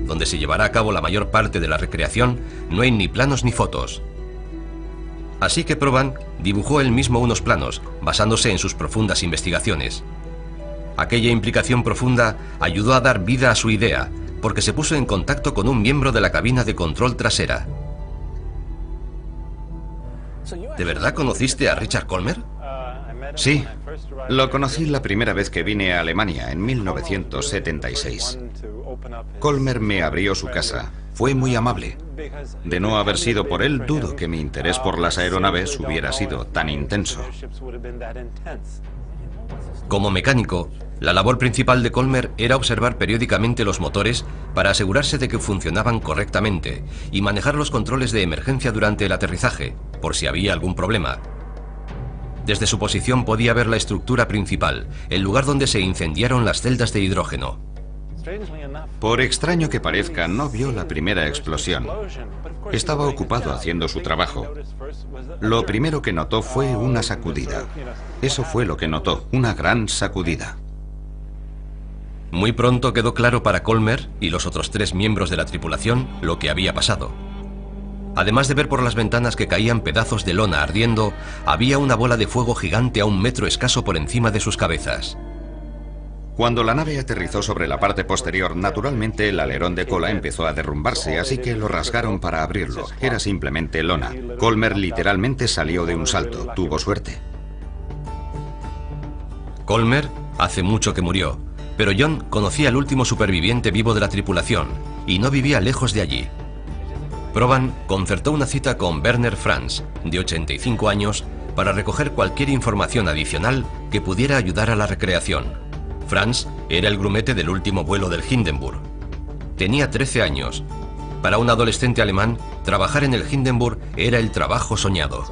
donde se llevará a cabo la mayor parte de la recreación, no hay ni planos ni fotos. Así que Proban dibujó él mismo unos planos, basándose en sus profundas investigaciones. Aquella implicación profunda ayudó a dar vida a su idea, porque se puso en contacto con un miembro de la cabina de control trasera. ¿De verdad conociste a Richard Colmer? Sí, lo conocí la primera vez que vine a Alemania, en 1976. Colmer me abrió su casa. Fue muy amable. De no haber sido por él, dudo que mi interés por las aeronaves hubiera sido tan intenso. Como mecánico, la labor principal de Colmer era observar periódicamente los motores para asegurarse de que funcionaban correctamente y manejar los controles de emergencia durante el aterrizaje, por si había algún problema. Desde su posición podía ver la estructura principal, el lugar donde se incendiaron las celdas de hidrógeno. Por extraño que parezca, no vio la primera explosión. Estaba ocupado haciendo su trabajo. Lo primero que notó fue una sacudida. Eso fue lo que notó, una gran sacudida. Muy pronto quedó claro para Colmer y los otros 3 miembros de la tripulación lo que había pasado. Además de ver por las ventanas que caían pedazos de lona ardiendo, había una bola de fuego gigante a 1 metro escaso por encima de sus cabezas. Cuando la nave aterrizó sobre la parte posterior, naturalmente el alerón de cola empezó a derrumbarse, así que lo rasgaron para abrirlo. Era simplemente lona. Colmer literalmente salió de un salto. Tuvo suerte. Colmer hace mucho que murió, pero John conocía al último superviviente vivo de la tripulación y no vivía lejos de allí. Proban concertó una cita con Werner Franz, de 85 años, para recoger cualquier información adicional que pudiera ayudar a la recreación. Franz era el grumete del último vuelo del Hindenburg. Tenía 13 años. Para un adolescente alemán, trabajar en el Hindenburg era el trabajo soñado.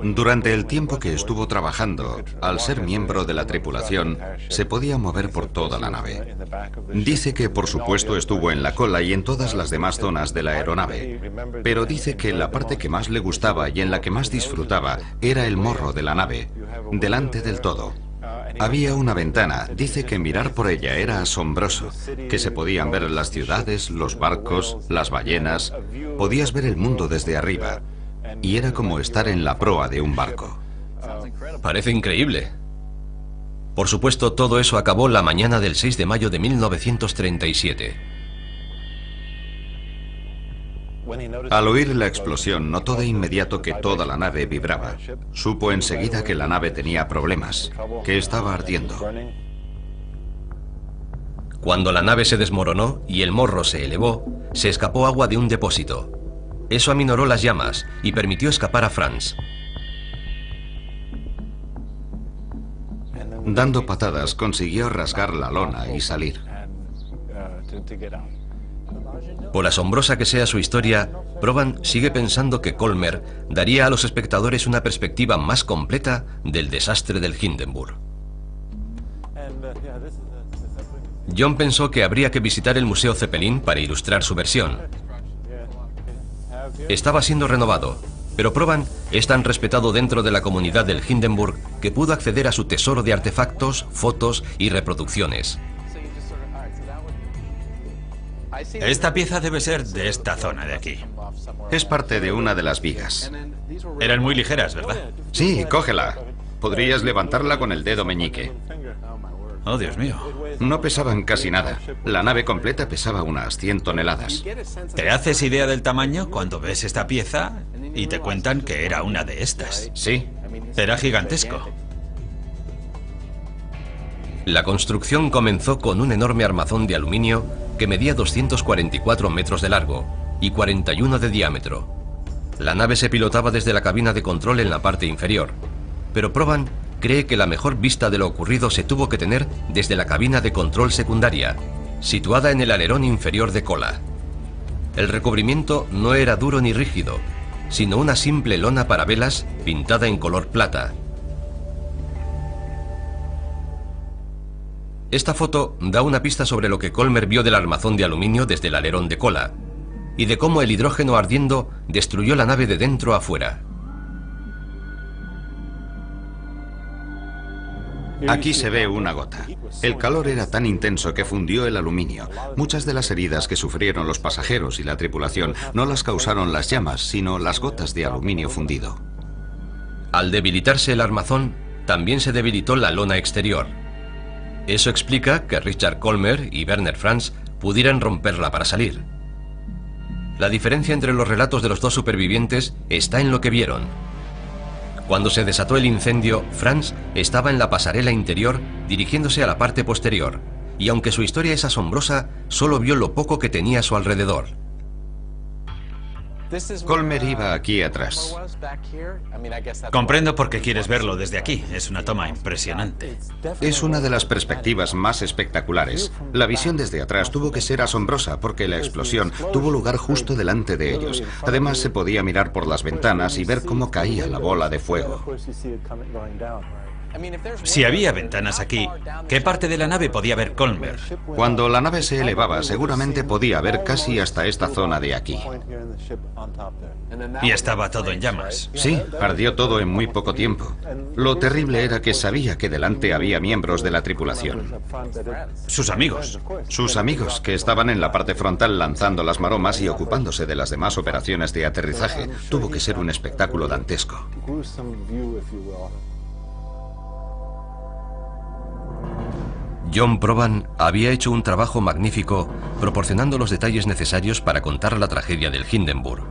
Durante el tiempo que estuvo trabajando, al ser miembro de la tripulación, se podía mover por toda la nave. Dice que por supuesto estuvo en la cola y en todas las demás zonas de la aeronave, pero dice que la parte que más le gustaba y en la que más disfrutaba era el morro de la nave, delante del todo. Había una ventana, dice que mirar por ella era asombroso, que se podían ver las ciudades, los barcos, las ballenas, podías ver el mundo desde arriba. Y era como estar en la proa de un barco. Parece increíble. Por supuesto, todo eso acabó la mañana del 6 de mayo de 1937. Al oír la explosión, notó de inmediato que toda la nave vibraba. Supo enseguida que la nave tenía problemas, que estaba ardiendo. Cuando la nave se desmoronó y el morro se elevó, se escapó agua de un depósito. Eso aminoró las llamas y permitió escapar a Franz. Dando patadas, consiguió rasgar la lona y salir. Por asombrosa que sea su historia, Proban sigue pensando que Colmer daría a los espectadores una perspectiva más completa del desastre del Hindenburg. John pensó que habría que visitar el Museo Zeppelin para ilustrar su versión. Estaba siendo renovado, pero Proban es tan respetado dentro de la comunidad del Hindenburg que pudo acceder a su tesoro de artefactos, fotos y reproducciones. Esta pieza debe ser de esta zona de aquí. Es parte de una de las vigas. Eran muy ligeras, ¿verdad? Sí, cógela. Podrías levantarla con el dedo meñique. Oh, Dios mío. No pesaban casi nada. La nave completa pesaba unas 100 toneladas. ¿Te haces idea del tamaño cuando ves esta pieza y te cuentan que era una de estas? Sí. Era gigantesco. La construcción comenzó con un enorme armazón de aluminio que medía 244 metros de largo y 41 de diámetro. La nave se pilotaba desde la cabina de control en la parte inferior, pero Proban cree que la mejor vista de lo ocurrido se tuvo que tener desde la cabina de control secundaria, situada en el alerón inferior de cola. El recubrimiento no era duro ni rígido, sino una simple lona para velas pintada en color plata. Esta foto da una pista sobre lo que Colmer vio del armazón de aluminio desde el alerón de cola y de cómo el hidrógeno ardiendo destruyó la nave de dentro a fuera. Aquí se ve una gota. El calor era tan intenso que fundió el aluminio. Muchas de las heridas que sufrieron los pasajeros y la tripulación no las causaron las llamas, sino las gotas de aluminio fundido. Al debilitarse el armazón, también se debilitó la lona exterior. Eso explica que Richard Colmer y Werner Franz pudieran romperla para salir. La diferencia entre los relatos de los dos supervivientes está en lo que vieron. Cuando se desató el incendio, Franz estaba en la pasarela interior dirigiéndose a la parte posterior, y aunque su historia es asombrosa, solo vio lo poco que tenía a su alrededor. Colmer iba aquí atrás. Comprendo por qué quieres verlo desde aquí. Es una toma impresionante. Es una de las perspectivas más espectaculares. La visión desde atrás tuvo que ser asombrosa porque la explosión tuvo lugar justo delante de ellos. Además, se podía mirar por las ventanas y ver cómo caía la bola de fuego. Si había ventanas aquí, ¿qué parte de la nave podía ver Colmer? Cuando la nave se elevaba, seguramente podía ver casi hasta esta zona de aquí. Y estaba todo en llamas. Sí, ardió todo en muy poco tiempo. Lo terrible era que sabía que delante había miembros de la tripulación. Sus amigos. Sus amigos, que estaban en la parte frontal lanzando las maromas y ocupándose de las demás operaciones de aterrizaje. Tuvo que ser un espectáculo dantesco. John Proban había hecho un trabajo magnífico proporcionando los detalles necesarios para contar la tragedia del Hindenburg.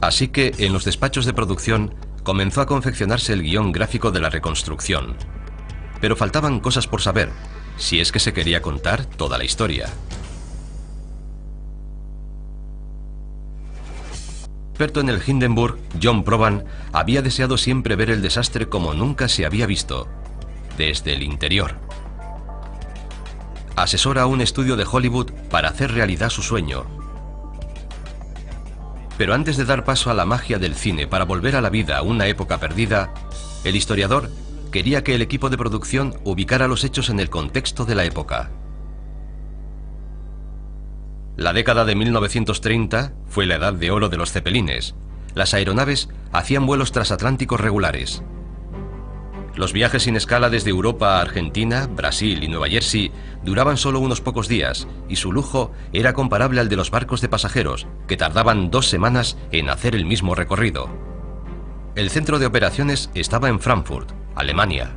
Así que en los despachos de producción comenzó a confeccionarse el guión gráfico de la reconstrucción. Pero faltaban cosas por saber, si es que se quería contar toda la historia. Experto en el Hindenburg, John Proban había deseado siempre ver el desastre como nunca se había visto, desde el interior. Asesora a un estudio de Hollywood para hacer realidad su sueño. Pero antes de dar paso a la magia del cine para volver a la vida una época perdida, el historiador quería que el equipo de producción ubicara los hechos en el contexto de la época. La década de 1930 fue la edad de oro de los cepelines. Las aeronaves hacían vuelos transatlánticos regulares. Los viajes sin escala desde Europa a Argentina, Brasil y Nueva Jersey duraban solo unos pocos días y su lujo era comparable al de los barcos de pasajeros, que tardaban 2 semanas en hacer el mismo recorrido. El centro de operaciones estaba en Frankfurt, Alemania.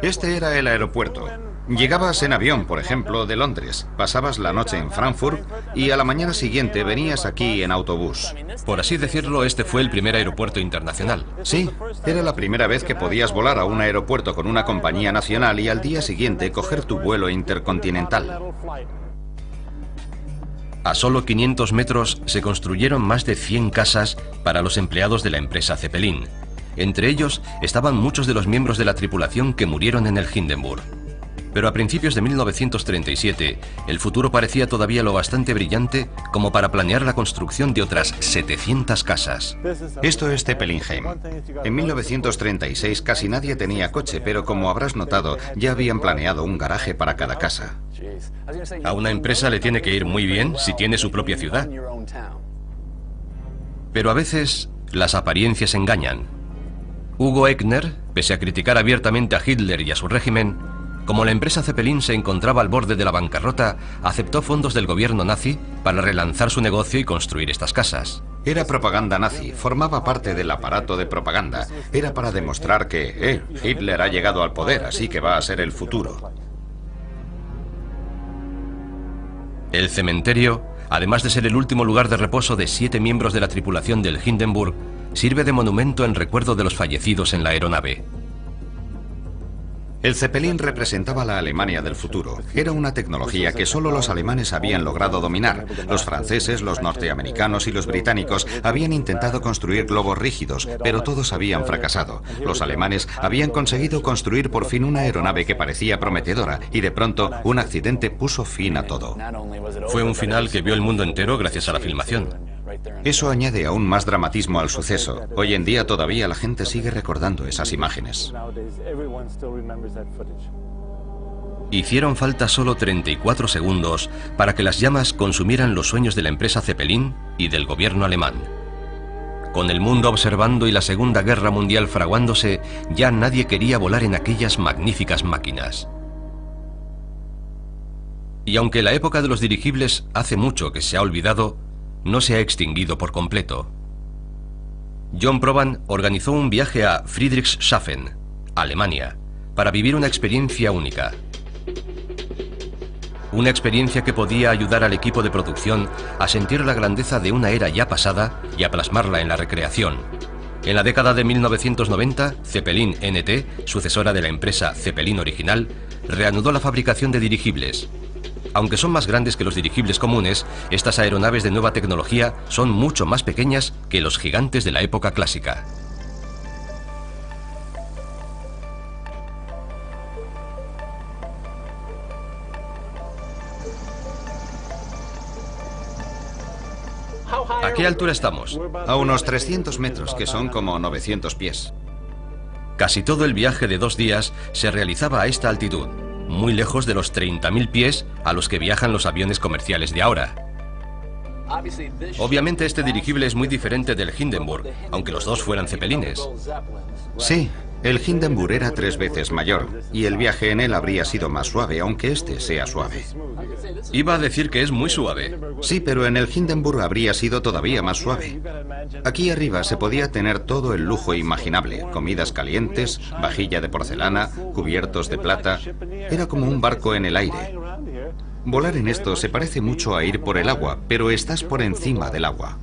Este era el aeropuerto. Llegabas en avión, por ejemplo, de Londres, pasabas la noche en Frankfurt y a la mañana siguiente venías aquí en autobús. Por así decirlo, este fue el primer aeropuerto internacional. Sí, era la primera vez que podías volar a un aeropuerto con una compañía nacional y al día siguiente coger tu vuelo intercontinental. A solo 500 metros se construyeron más de 100 casas para los empleados de la empresa Zeppelin. Entre ellos estaban muchos de los miembros de la tripulación que murieron en el Hindenburg. Pero a principios de 1937, el futuro parecía todavía lo bastante brillante como para planear la construcción de otras 700 casas. Esto es Zeppelinheim. En 1936 casi nadie tenía coche, pero como habrás notado, ya habían planeado un garaje para cada casa. A una empresa le tiene que ir muy bien si tiene su propia ciudad. Pero a veces las apariencias engañan. Hugo Echner, pese a criticar abiertamente a Hitler y a su régimen, como la empresa Zeppelin se encontraba al borde de la bancarrota, aceptó fondos del gobierno nazi para relanzar su negocio y construir estas casas. Era propaganda nazi, formaba parte del aparato de propaganda. Era para demostrar que, Hitler ha llegado al poder, así que va a ser el futuro. El cementerio, además de ser el último lugar de reposo de 7 miembros de la tripulación del Hindenburg, sirve de monumento en recuerdo de los fallecidos en la aeronave. El Zeppelin representaba la Alemania del futuro. Era una tecnología que solo los alemanes habían logrado dominar. Los franceses, los norteamericanos y los británicos habían intentado construir globos rígidos, pero todos habían fracasado. Los alemanes habían conseguido construir por fin una aeronave que parecía prometedora y de pronto un accidente puso fin a todo. Fue un final que vio el mundo entero gracias a la filmación. Eso añade aún más dramatismo al suceso. Hoy en día todavía la gente sigue recordando esas imágenes. Hicieron falta solo 34 segundos para que las llamas consumieran los sueños de la empresa Zeppelin y del gobierno alemán. Con el mundo observando y la Segunda Guerra Mundial fraguándose, ya nadie quería volar en aquellas magníficas máquinas. Y aunque la época de los dirigibles hace mucho que se ha olvidado, no se ha extinguido por completo. John Proban organizó un viaje a Friedrichshafen, Alemania, para vivir una experiencia única. Una experiencia que podía ayudar al equipo de producción a sentir la grandeza de una era ya pasada y a plasmarla en la recreación. En la década de 1990, Zeppelin NT, sucesora de la empresa Zeppelin original, reanudó la fabricación de dirigibles. Aunque son más grandes que los dirigibles comunes, estas aeronaves de nueva tecnología son mucho más pequeñas que los gigantes de la época clásica. ¿A qué altura estamos? A unos 300 metros, que son como 900 pies. Casi todo el viaje de 2 días se realizaba a esta altitud, muy lejos de los 30.000 pies a los que viajan los aviones comerciales de ahora. Obviamente este dirigible es muy diferente del Hindenburg, aunque los dos fueran cepelines. Sí, el Hindenburg era 3 veces mayor, y el viaje en él habría sido más suave, aunque este sea suave. Iba a decir que es muy suave. Sí, pero en el Hindenburg habría sido todavía más suave. Aquí arriba se podía tener todo el lujo imaginable, comidas calientes, vajilla de porcelana, cubiertos de plata. Era como un barco en el aire. Volar en esto se parece mucho a ir por el agua, pero estás por encima del agua.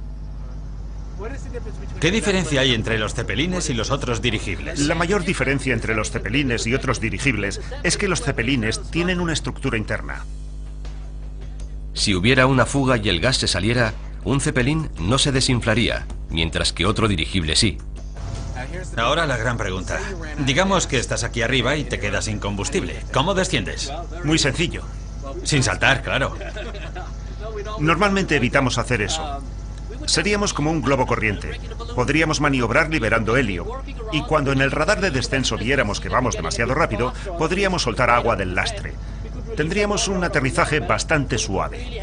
¿Qué diferencia hay entre los cepelines y los otros dirigibles? La mayor diferencia entre los cepelines y otros dirigibles es que los cepelines tienen una estructura interna. Si hubiera una fuga y el gas se saliera, un cepelín no se desinflaría, mientras que otro dirigible sí. Ahora la gran pregunta. Digamos que estás aquí arriba y te quedas sin combustible. ¿Cómo desciendes? Muy sencillo. Sin saltar, claro. Normalmente evitamos hacer eso. Seríamos como un globo corriente. Podríamos maniobrar liberando helio. Y cuando en el radar de descenso viéramos que vamos demasiado rápido, podríamos soltar agua del lastre. Tendríamos un aterrizaje bastante suave.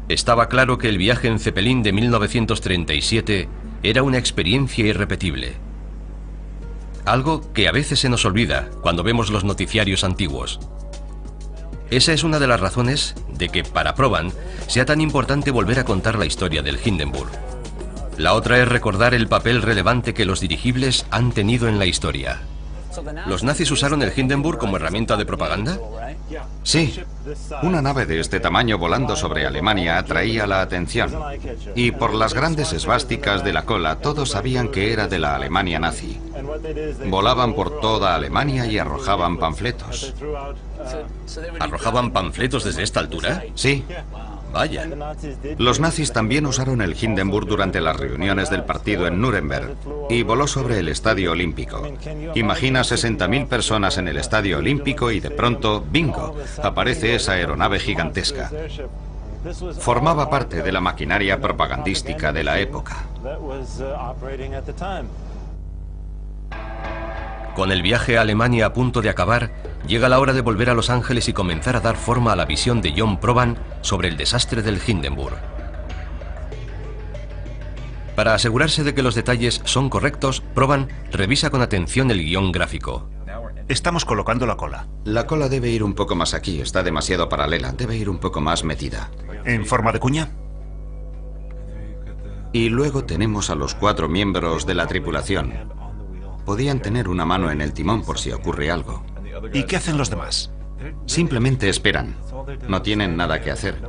Estaba claro que el viaje en Zeppelin de 1937 era una experiencia irrepetible. Algo que a veces se nos olvida cuando vemos los noticiarios antiguos. Esa es una de las razones de que para Proban sea tan importante volver a contar la historia del Hindenburg. La otra es recordar el papel relevante que los dirigibles han tenido en la historia. ¿Los nazis usaron el Hindenburg como herramienta de propaganda? Sí, una nave de este tamaño volando sobre Alemania atraía la atención. Y por las grandes esvásticas de la cola, todos sabían que era de la Alemania nazi. Volaban por toda Alemania y arrojaban panfletos. ¿Arrojaban panfletos desde esta altura? Sí. Vaya. Los nazis también usaron el Hindenburg durante las reuniones del partido en Nuremberg y voló sobre el Estadio Olímpico. Imagina 60.000 personas en el Estadio Olímpico y de pronto, ¡bingo!, aparece esa aeronave gigantesca. Formaba parte de la maquinaria propagandística de la época. Con el viaje a Alemania a punto de acabar, llega la hora de volver a Los Ángeles y comenzar a dar forma a la visión de John Proban sobre el desastre del Hindenburg. Para asegurarse de que los detalles son correctos, Proban revisa con atención el guión gráfico. Estamos colocando la cola. La cola debe ir un poco más aquí, está demasiado paralela, debe ir un poco más metida. ¿En forma de cuña? Y luego tenemos a los 4 miembros de la tripulación. Podían tener una mano en el timón por si ocurre algo. ¿Y qué hacen los demás? Simplemente esperan. No tienen nada que hacer.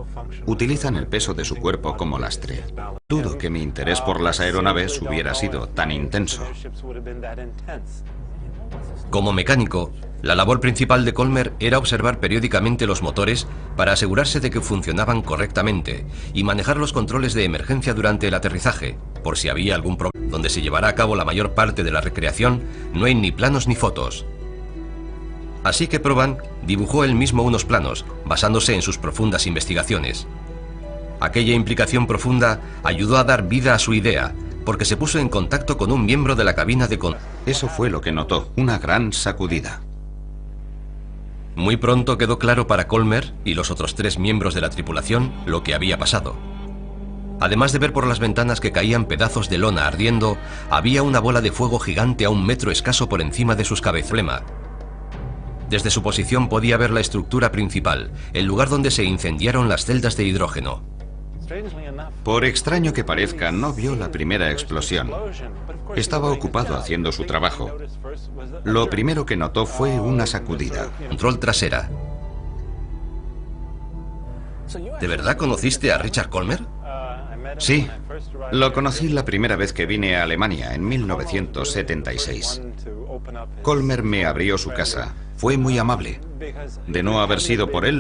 Utilizan el peso de su cuerpo como lastre. Dudo que mi interés por las aeronaves hubiera sido tan intenso. Como mecánico, la labor principal de Colmer era observar periódicamente los motores para asegurarse de que funcionaban correctamente y manejar los controles de emergencia durante el aterrizaje, por si había algún problema. Donde se llevará a cabo la mayor parte de la recreación, no hay ni planos ni fotos. Así que Proban dibujó él mismo unos planos, basándose en sus profundas investigaciones. Aquella implicación profunda ayudó a dar vida a su idea, porque se puso en contacto con un miembro de la cabina de control. Eso fue lo que notó, una gran sacudida. Muy pronto quedó claro para Colmer y los otros 3 miembros de la tripulación lo que había pasado. Además de ver por las ventanas que caían pedazos de lona ardiendo, había una bola de fuego gigante a 1 metro escaso por encima de sus cabezflema. Desde su posición podía ver la estructura principal, el lugar donde se incendiaron las celdas de hidrógeno. Por extraño que parezca, no vio la primera explosión. Estaba ocupado haciendo su trabajo. Lo primero que notó fue una sacudida. Control trasera. ¿De verdad conociste a Richard Colmer? Sí, lo conocí la primera vez que vine a Alemania, en 1976. Colmer me abrió su casa. Fue muy amable. De no haber sido por él,